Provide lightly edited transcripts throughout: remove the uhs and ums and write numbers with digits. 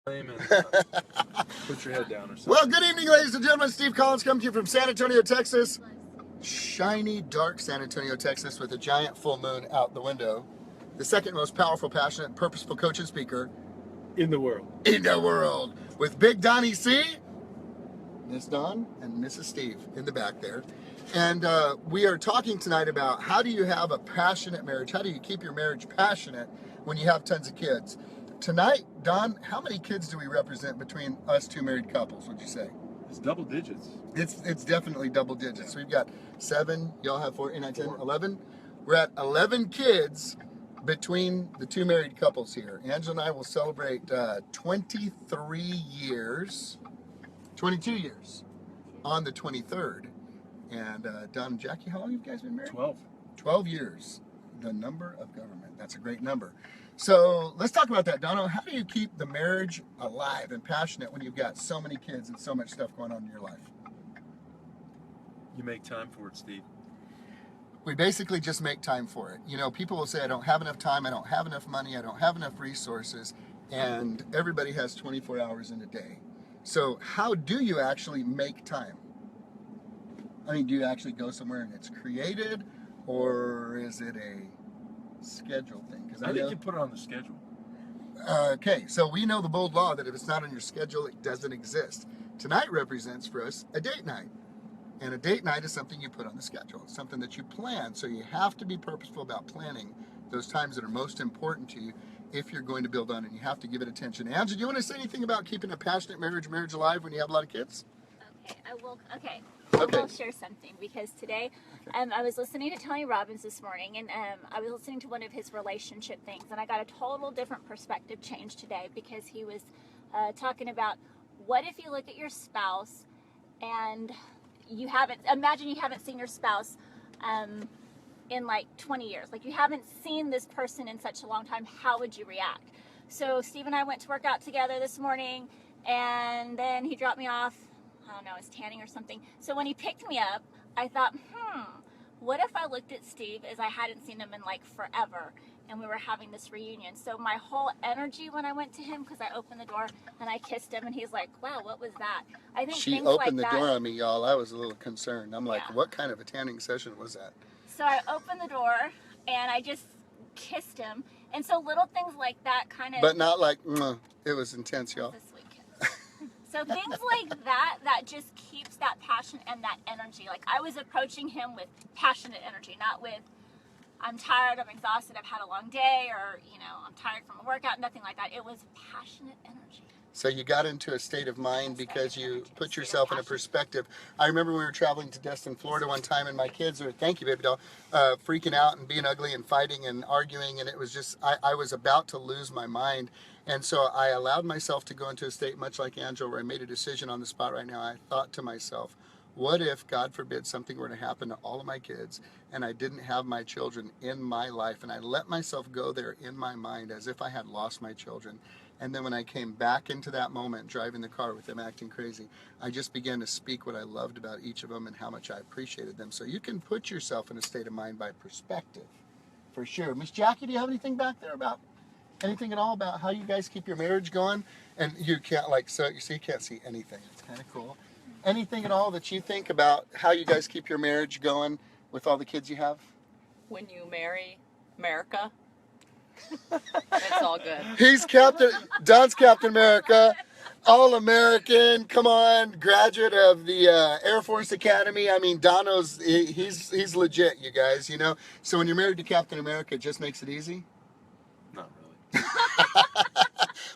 And put your head down or something. Well, good evening, ladies and gentlemen. Steve Collins coming to you from San Antonio, Texas. Shiny, dark San Antonio, Texas, with a giant full moon out the window. The second most powerful, passionate, purposeful coach and speaker In the world. With Big Donnie C, Miss Don, and Mrs. Steve in the back there. And we are talking tonight about how do you have a passionate marriage? How do you keep your marriage passionate when you have tons of kids? Tonight, Don, how many kids do we represent between us two married couples, would you say? It's double digits. It's definitely double digits. We've got 7, y'all have 4, 8, 9, 10, 11. We're at 11 kids between the two married couples here. Angela and I will celebrate 22 years on the 23rd. And Don and Jackie, how long have you guys been married? 12. 12 years. The number of government. That's a great number. So let's talk about that, Dono. How do you keep the marriage alive and passionate when you've got so many kids and so much stuff going on in your life? You make time for it, Steve. We basically just make time for it. You know, people will say, I don't have enough time, I don't have enough money, I don't have enough resources, and everybody has 24 hours in a day. So how do you actually make time? I mean, do you actually go somewhere and it's created, or is it a schedule thing? I think you put it on the schedule. Okay, so we know the bold law that if it's not on your schedule, it doesn't exist. Tonight represents for us a date night. And a date night is something you put on the schedule. It's something that you plan. So you have to be purposeful about planning those times that are most important to you if you're going to build on it. You have to give it attention. Angela, do you want to say anything about keeping a passionate marriage alive when you have a lot of kids? I will share something because today I was listening to Tony Robbins this morning, and I was listening to one of his relationship things, and I got a total different perspective change today because he was talking about what if you look at your spouse and imagine you haven't seen your spouse in like 20 years, like you haven't seen this person in such a long time, how would you react? So Steve and I went to work out together this morning, and then he dropped me off. I don't know, I was tanning or something. So when he picked me up, I thought, what if I looked at Steve as I hadn't seen him in like forever, and we were having this reunion? So my whole energy when I went to him, because I opened the door and I kissed him, and he's like, wow, what was that? I think she things opened like the door that, on me, y'all. I was a little concerned. I'm like, what kind of a tanning session was that? So I opened the door and I just kissed him. And so little things like that kind of... But not like, it was intense, y'all. So things like that just keeps that passion and that energy. Like I was approaching him with passionate energy, not with, I'm tired, I'm exhausted, I've had a long day, or, I'm tired from a workout, nothing like that. It was passionate energy. So you got into a state of mind because you put yourself in a perspective. I remember we were traveling to Destin, Florida one time, and my kids were, thank you, baby doll, freaking out and being ugly and fighting and arguing, and it was just, I was about to lose my mind. And so I allowed myself to go into a state much like Angela, where I made a decision on the spot right now. I thought to myself, what if, God forbid, something were to happen to all of my kids and I didn't have my children in my life? And I let myself go there in my mind as if I had lost my children. And then when I came back into that moment, driving the car with them acting crazy, I just began to speak what I loved about each of them and how much I appreciated them. So you can put yourself in a state of mind by perspective, for sure. Miss Jackie, do you have anything back there about anything at all about how you guys keep your marriage going? And you can't, you can't see anything. It's kind of cool. Anything at all that you think about how you guys keep your marriage going with all the kids you have? When you marry America, it's all good. Don's Captain America, all-American, come on, graduate of the Air Force Academy. I mean, Dono's, he's legit, you guys, So when you're married to Captain America, it just makes it easy? Not really.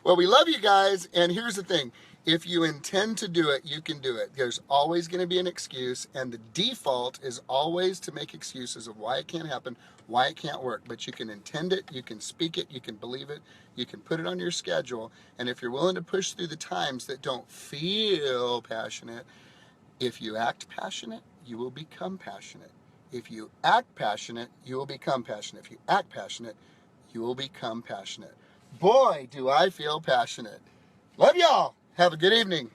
Well, we love you guys, and here's the thing. If you intend to do it, you can do it. There's always going to be an excuse, and the default is always to make excuses of why it can't happen, why it can't work. But you can intend it, you can speak it, you can believe it, you can put it on your schedule, and if you're willing to push through the times that don't feel passionate, if you act passionate, you will become passionate. If you act passionate, you will become passionate. If you act passionate, you will become passionate. Boy, do I feel passionate. Love y'all. Have a good evening.